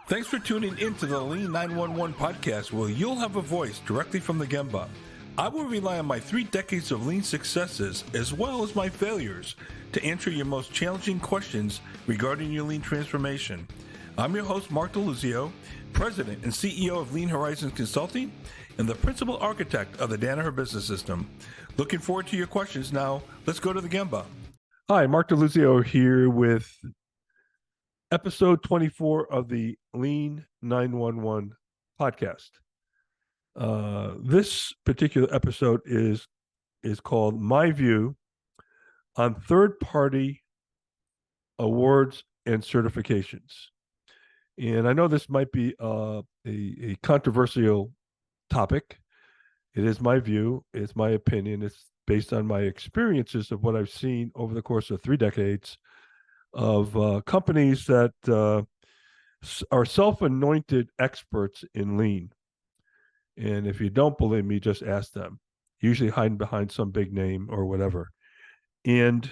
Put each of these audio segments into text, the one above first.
Thanks for tuning in to the Lean 911 podcast, where you'll have a voice directly from the Gemba. I will rely on my 3 decades of Lean successes as well as my failures to answer your most challenging questions regarding your Lean transformation. I'm your host, Mark DeLuzio, President and CEO of Lean Horizons Consulting and the Principal Architect of the Danaher Business System. Looking forward to your questions. Now, let's go to the Gemba. Hi, Mark DeLuzio here with episode 24 of the Lean 911 podcast. This particular episode is called My View on Third-Party Awards and Certifications. And I know this might be a controversial topic. It is my view. It's my opinion. It's based on my experiences of what I've seen over the course of 3 decades of companies that are self-anointed experts in Lean. And if you don't believe me, just ask them. Usually hiding behind some big name or whatever. And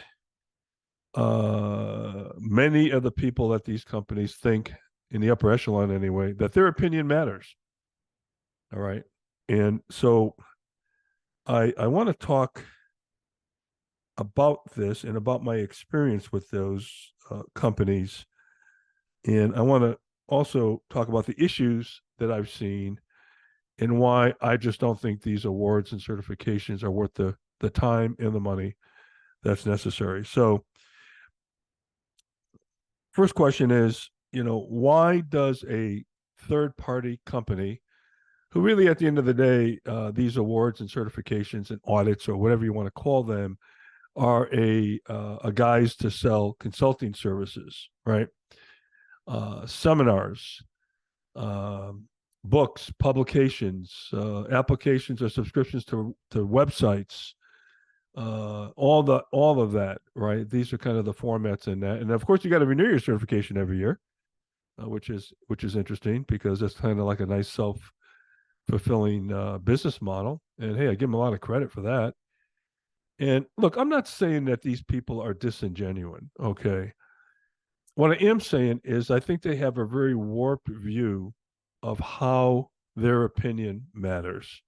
many of the people at these companies think, in the upper echelon anyway, that their opinion matters. All right. And so I want to talk about this and about my experience with those companies. And I want to also talk about the issues that I've seen and why I just don't think these awards and certifications are worth the time and the money that's necessary. So first question is, why does a third-party company, who really at the end of the day, these awards and certifications and audits or whatever you want to call them, are a guise to sell consulting services, right? Seminars, books, publications, applications or subscriptions to websites, all of that, right? These are kind of the formats in that, and of course you got to renew your certification every year, which is interesting because that's kind of like a nice self-fulfilling business model. And hey, I give them a lot of credit for that. And look, I'm not saying that these people are disingenuous, okay? What I am saying is I think they have a very warped view of how their opinion matters.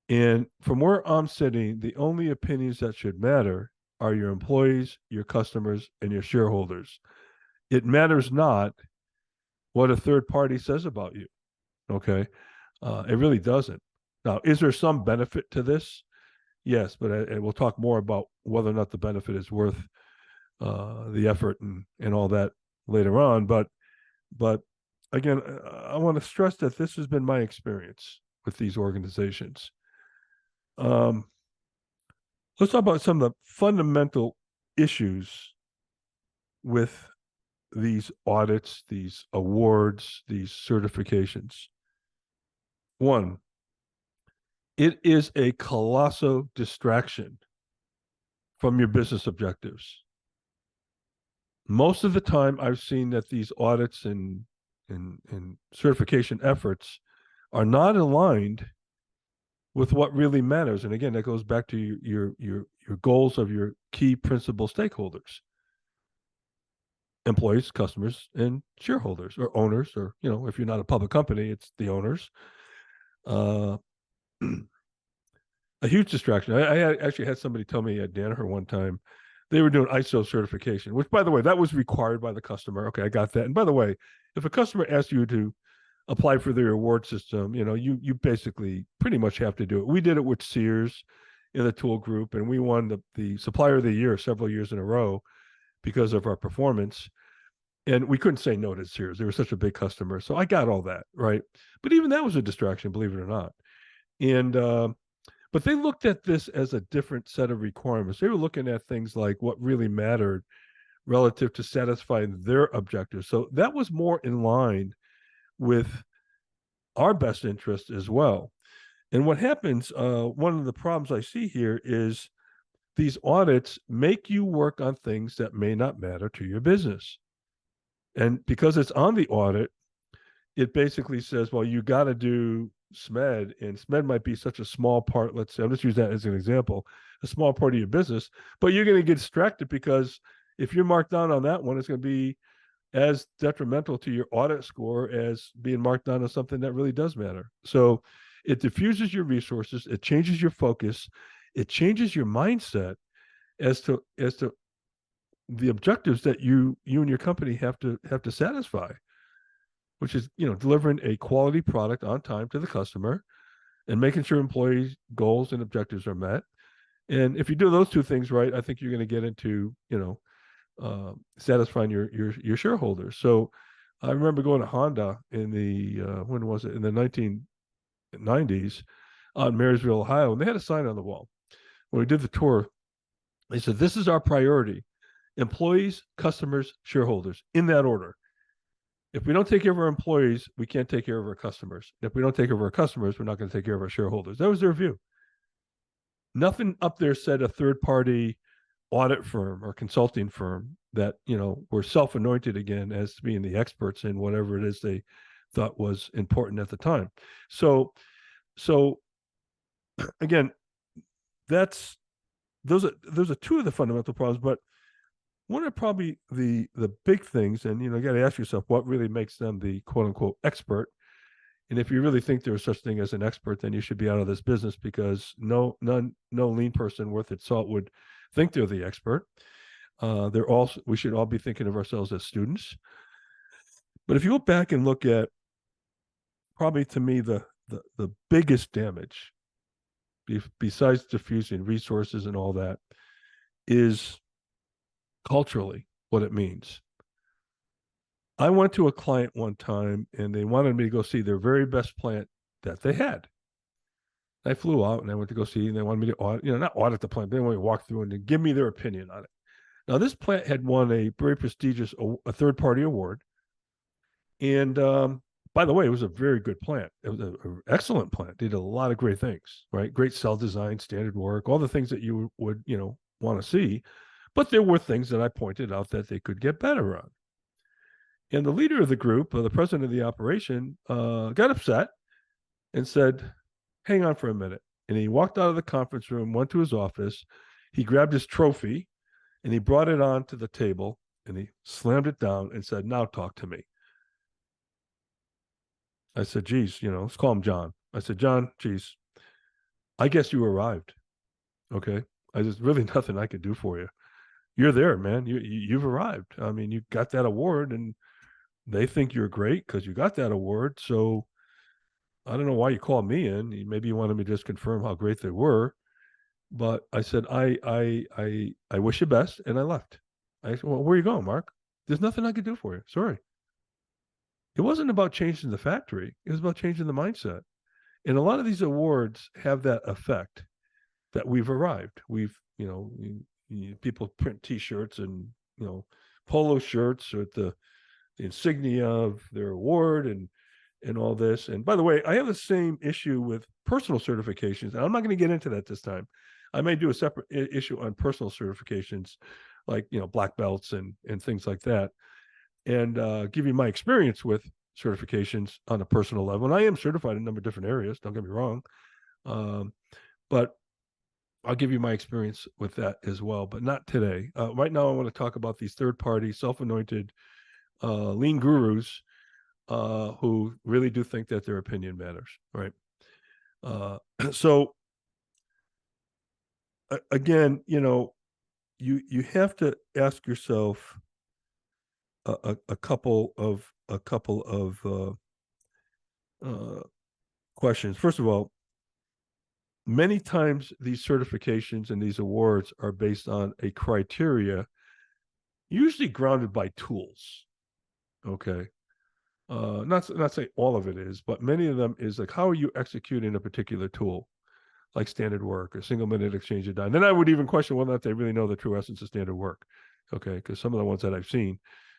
And from where I'm sitting, the only opinions that should matter are your employees, your customers, and your shareholders. It matters not what a third party says about you, okay? It really doesn't. Now, is there some benefit to this? Yes, but we'll talk more about whether or not the benefit is worth the effort and all that later on. But again, I want to stress that this has been my experience with these organizations. Let's talk about some of the fundamental issues with these audits, these awards, these certifications. One, it is a colossal distraction from your business objectives. Most of the time, I've seen that these audits and certification efforts are not aligned with what really matters. And again, that goes back to your goals of your key principal stakeholders: employees, customers, and shareholders or owners, or if you're not a public company, it's the owners. A huge distraction. I actually had somebody tell me at Danaher one time they were doing ISO certification, which, by the way, that was required by the customer. Okay, I got that. And by the way, if a customer asks you to apply for their award system, you basically pretty much have to do it. We did it with Sears in the tool group, and we won the Supplier of the Year several years in a row because of our performance. And we couldn't say no to Sears. They were such a big customer. So I got all that, right? But even that was a distraction, believe it or not. And but they looked at this as a different set of requirements. They were looking at things like what really mattered relative to satisfying their objectives. So that was more in line with our best interest as well. And what happens, one of the problems I see here is these audits make you work on things that may not matter to your business. And because it's on the audit, it basically says, well, you got to do SMED, and SMED might be such a small part. Let's say, I'll just use that as an example, a small part of your business, but you're going to get distracted because if you're marked down on that one, it's going to be as detrimental to your audit score as being marked down as something that really does matter. So it diffuses your resources, it changes your focus, it changes your mindset as to the objectives that you and your company have to satisfy, which is delivering a quality product on time to the customer and making sure employees' goals and objectives are met. And if you do those two things right, I think you're going to get into satisfying your shareholders. So I remember going to Honda in the when was it, in the 1990s on Marysville, Ohio, and they had a sign on the wall. When we did the tour, they said, "This is our priority: employees, customers, shareholders, in that order. If we don't take care of our employees, we can't take care of our customers. If we don't take care of our customers, we're not going to take care of our shareholders." That was their view. Nothing up there said a third party audit firm or consulting firm that were self-anointed again as being the experts in whatever it is they thought was important at the time. So again, that's those are two of the fundamental problems. But one of probably the big things, and you got to ask yourself what really makes them the quote unquote expert. And if you really think there's such thing as an expert, then you should be out of this business, because no lean person worth its salt would think they're the expert. We should all be thinking of ourselves as students. But if you go back and look at, probably to me, the biggest damage, besides diffusing resources and all that, is culturally what it means. I went to a client one time and they wanted me to go see their very best plant that they had. I flew out and I went to go see, and they wanted me to audit, not audit the plant. They wanted me to walk through and give me their opinion on it. Now, this plant had won a very prestigious third party award. And by the way, it was a very good plant. It was an excellent plant. They did a lot of great things, right? Great cell design, standard work, all the things that you would, want to see. But there were things that I pointed out that they could get better on. And the leader of the group, the president of the operation, got upset and said, "Hang on for a minute." And he walked out of the conference room, went to his office. He grabbed his trophy and he brought it onto the table and he slammed it down and said, "Now talk to me." I said, "Geez, let's call him John." I said, "John, geez, I guess you arrived. Okay. There's really nothing I could do for you. You're there, man. You've arrived. I mean, you got that award and they think you're great because you got that award. So I don't know why you called me in. Maybe you wanted me to just confirm how great they were." But I said, I wish you best. And I left. I said, "Well, where are you going, Mark? There's nothing I could do for you. Sorry." It wasn't about changing the factory. It was about changing the mindset. And a lot of these awards have that effect, that we've arrived. People print T-shirts and, polo shirts with the insignia of their award and all this. And by the way, I have the same issue with personal certifications. And I'm not going to get into that this time. I may do a separate issue on personal certifications, like, black belts and things like that, and give you my experience with certifications on a personal level. And I am certified in a number of different areas, don't get me wrong. But I'll give you my experience with that as well, but not today. Right now, I want to talk about these third-party, self-anointed lean gurus who really do think that their opinion matters, right? So again, you have to ask yourself a couple of questions. First of all, many times these certifications and these awards are based on a criteria, usually grounded by tools. Okay. Not saying all of it is, but many of them is like, how are you executing a particular tool, like standard work or single minute exchange of dime? Then I would even question whether or not they really know the true essence of standard work. Okay. Because some of the ones that I've seen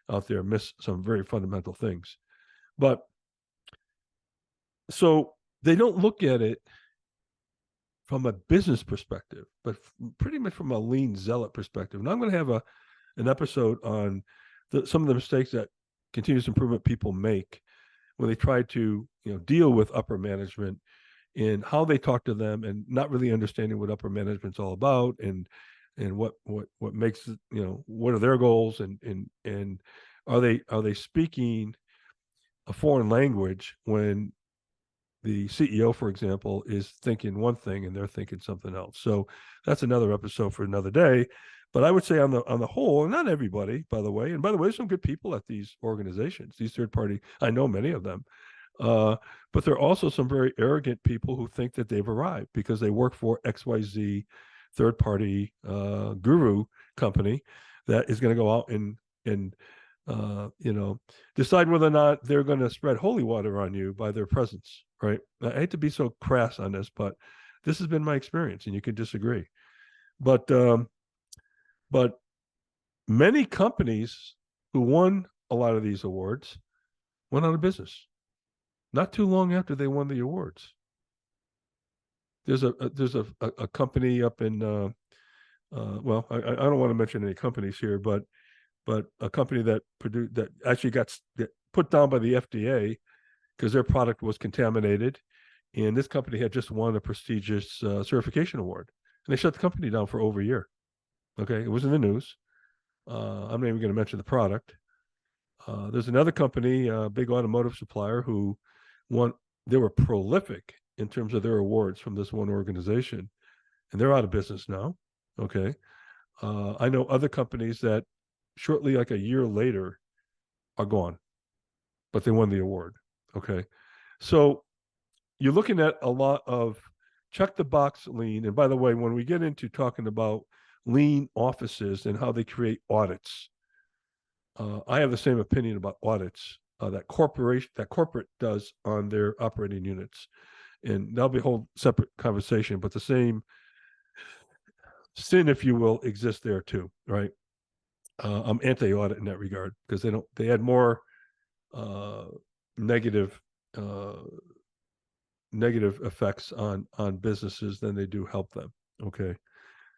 out there miss some very fundamental things. But so they don't look at it from a business perspective, but pretty much from a lean zealot perspective. And I'm going to have an episode on some of the mistakes that continuous improvement people make when they try to deal with upper management, and how they talk to them, and not really understanding what upper management's all about, and what makes what are their goals, and Are they speaking a foreign language when the CEO, for example, is thinking one thing and they're thinking something else? So that's another episode for another day. But I would say on the whole, not everybody, by the way, and by the way, there's some good people at these organizations, these third party. I know many of them, uh, but there are also some very arrogant people who think that they've arrived because they work for XYZ third party guru company that is going to go out and you know, decide whether or not they're going to spread holy water on you by their presence, right? I hate to be so crass on this, but this has been my experience, and you can disagree. But but many companies who won a lot of these awards went out of business not too long after they won the awards. There's a company up in well, I don't want to mention any companies here, but a company that produced that actually got put down by the FDA because their product was contaminated, and this company had just won a prestigious certification award, and they shut the company down for over a year. Okay, it was in the news. I'm not even going to mention the product. There's another company, a big automotive supplier, who won. They were prolific in terms of their awards from this one organization, and they're out of business now. Okay, I know other companies that shortly, like a year later, are gone, but they won the award. Okay, so you're looking at a lot of check the box lean. And by the way, when we get into talking about lean offices and how they create audits, I have the same opinion about audits that corporate does on their operating units, and that'll be a whole separate conversation. But the same sin, if you will, exists there too, right? I'm anti-audit in that regard because they add more uh, negative uh, negative effects on businesses than they do help them. Okay,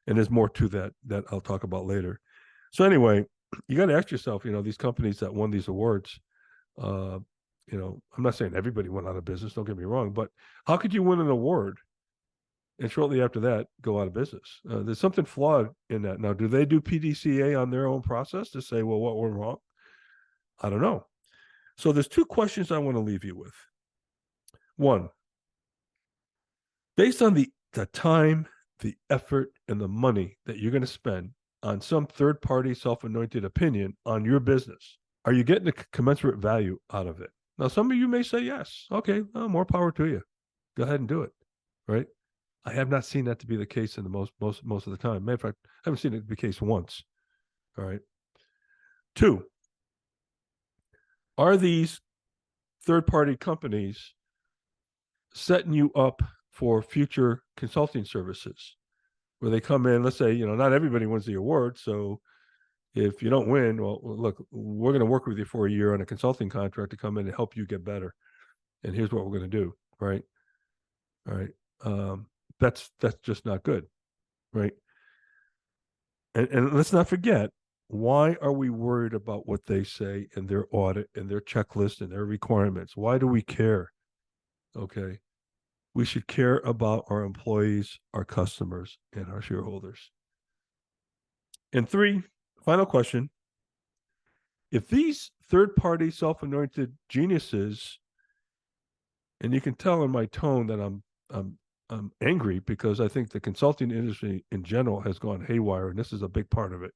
and there's more to that I'll talk about later. So anyway, you got to ask yourself, these companies that won these awards, uh, I'm not saying everybody went out of business. Don't get me wrong, but how could you win an award and shortly after that go out of business? There's something flawed in that. Now, do they do PDCA on their own process to say, well, what went wrong? I don't know. So there's two questions I want to leave you with. One, based on the time, the effort, and the money that you're going to spend on some third party self anointed opinion on your business, are you getting a commensurate value out of it? Now, some of you may say yes. Okay, well, more power to you. Go ahead and do it. Right? I have not seen that to be the case in the most of the time. Matter of fact, I haven't seen it to be the case once. All right. Two, are these third party companies setting you up for future consulting services where they come in? Let's say, not everybody wins the award. So if you don't win, well, look, we're going to work with you for a year on a consulting contract to come in and help you get better. And here's what we're going to do. Right. All right. That's just not good. Right. And let's not forget, why are we worried about what they say in their audit and their checklist and their requirements? Why do we care? Okay. We should care about our employees, our customers, and our shareholders. And three, final question. If these third party self anointed geniuses, and you can tell in my tone that I'm angry because I think the consulting industry in general has gone haywire, and this is a big part of it.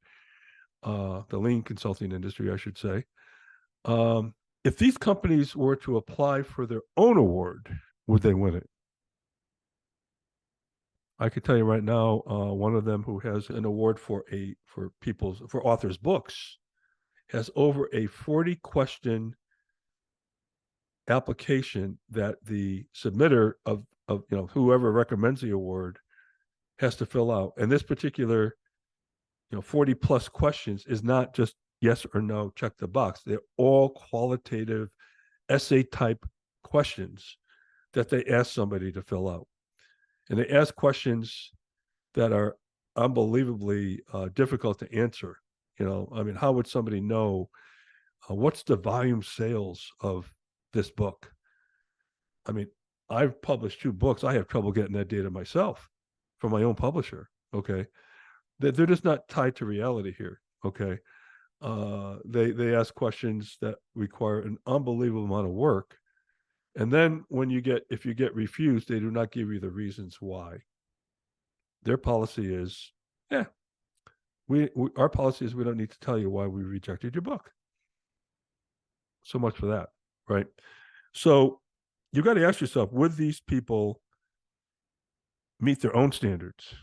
The lean consulting industry, I should say. If these companies were to apply for their own award, would they win it? I could tell you right now, one of them who has an award for authors' books has over a 40-question application that the submitter of whoever recommends the award has to fill out. And this particular 40 plus questions is not just yes or no, check the box. They're all qualitative essay type questions that they ask somebody to fill out. And they ask questions that are unbelievably difficult to answer. I mean, how would somebody know what's the volume sales of this book? I mean, I've published 2 books. I have trouble getting that data myself from my own publisher. Okay. They're just not tied to reality here. Okay. They ask questions that require an unbelievable amount of work. And then if you get refused, they do not give you the reasons why. Their policy is, yeah, our policy is we don't need to tell you why we rejected your book. So much for that, right? So you got to ask yourself, would these people meet their own standards?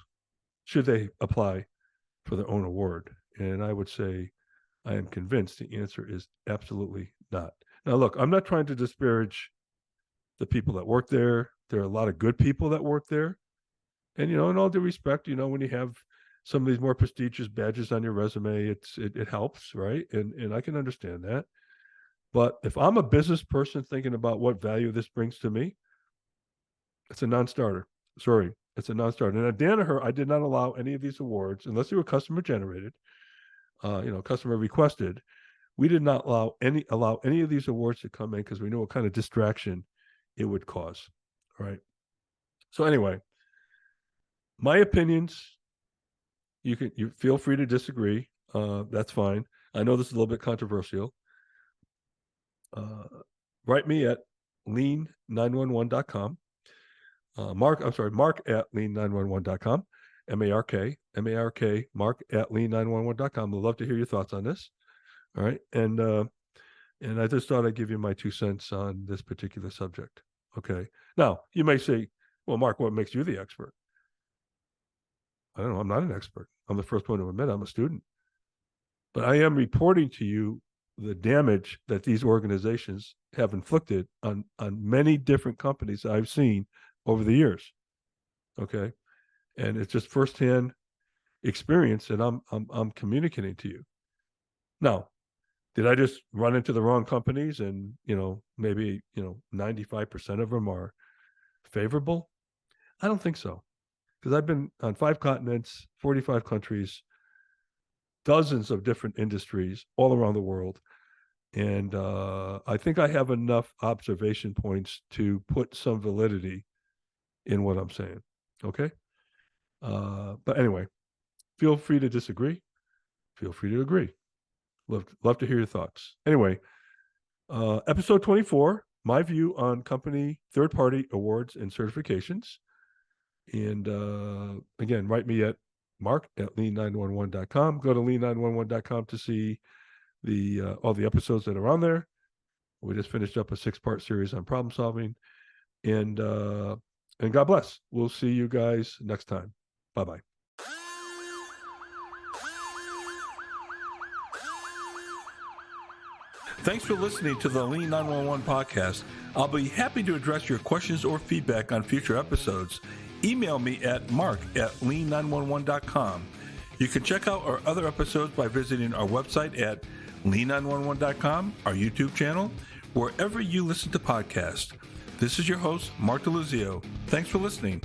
Should they apply for their own award? And I would say, I am convinced the answer is absolutely not. Now, look, I'm not trying to disparage the people that work there. There are a lot of good people that work there. And, in all due respect, when you have some of these more prestigious badges on your resume, it helps, right? And I can understand that. But if I'm a business person thinking about what value this brings to me, it's a non-starter. Sorry, it's a non-starter. And at Danaher, I did not allow any of these awards unless they were customer generated, customer requested. We did not allow any of these awards to come in because we knew what kind of distraction it would cause. All right. So anyway, my opinions. You feel free to disagree. That's fine. I know this is a little bit controversial. Write me at lean911.com. Mark at lean911.com. MARK, Mark at lean911.com. I'd love to hear your thoughts on this. All right. And I just thought I'd give you my 2 cents on this particular subject. Okay. Now, you may say, well, Mark, what makes you the expert? I don't know. I'm not an expert. I'm the first one to admit I'm a student. But I am reporting to you the damage that these organizations have inflicted on many different companies I've seen over the years. Okay. And it's just firsthand experience that I'm communicating to you. Now, did I just run into the wrong companies and, maybe, 95% of them are favorable? I don't think so. Because I've been on 5 continents, 45 countries, dozens of different industries all around the world. And I think I have enough observation points to put some validity in what I'm saying. Okay. But anyway, feel free to disagree. Feel free to agree. Love to hear your thoughts. Anyway, episode 24, my view on company third-party awards and certifications. And again, write me at Mark at lean911.com. Go to lean911.com to see all the episodes that are on there. We just finished up a 6-part series on problem solving. And God bless. We'll see you guys next time. Bye-bye. Thanks for listening to the Lean 911 podcast. I'll be happy to address your questions or feedback on future episodes. Email me at mark@lean911.com. You can check out our other episodes by visiting our website at lean911.com, our YouTube channel, wherever you listen to podcasts. This is your host, Mark DeLuzio. Thanks for listening.